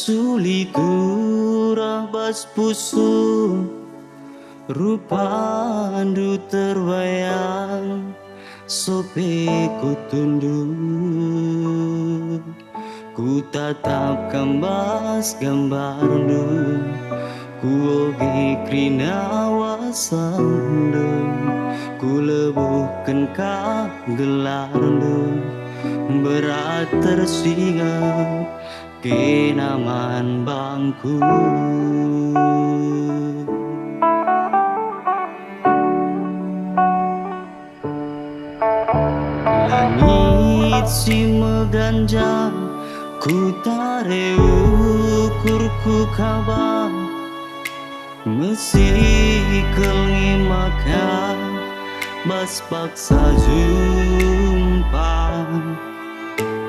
Suliturah bas pusu rupandu terbayang sope ku tunduk ku tatap kambas gambarmu ku oge krina wasandu ku lebuhkan ka gelarmu berat tersingat kenaman bangku. Langit si meganja ku tare ukur ku kabar mesi kelingi maka bas paksa jumpa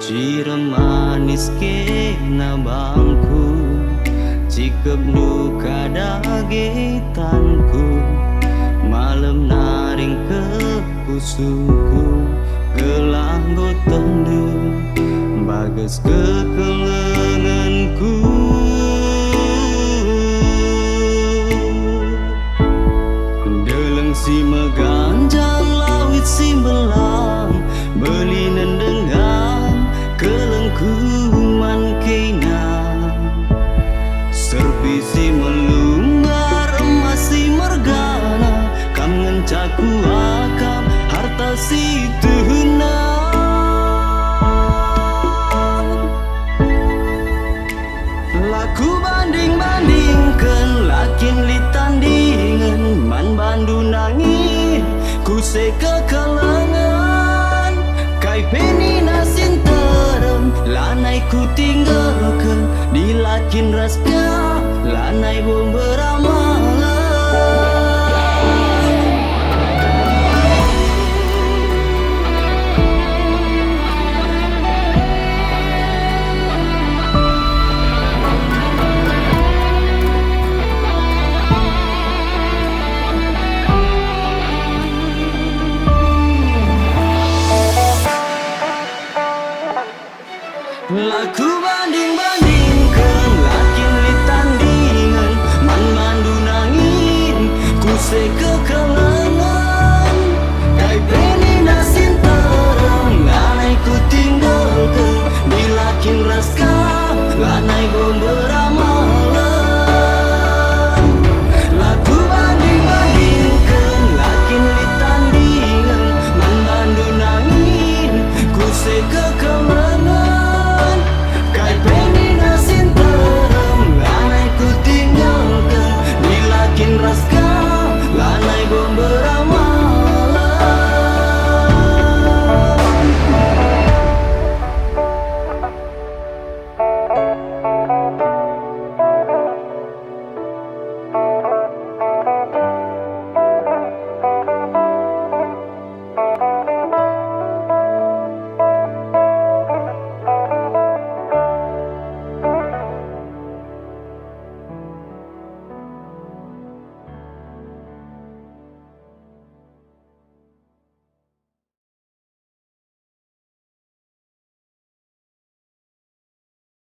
Cirem manis kena bangku Cikep duka dagetanku Malam naring ke pusuku Gelang gotendu Bagas kekelenganku Deleng si meganjang lawit si belang Beli nendengang kelengkuman kena Serpisi melumbar emas si mergana Kam ngencaku akam harta si tuhuna Laku banding-bandingkan lakin litandingan Man bandu nangis ku se kekelengan Kai peni nasin terem lanai ku tinggalkan Di lakin raska lanai bom beramalan Laku banding-bandingkan lakin litandingan Man mandu nangin ku se kekelengan Kai peni nasin terang lanai ku tinggalkan Di lakin raska lanai gombera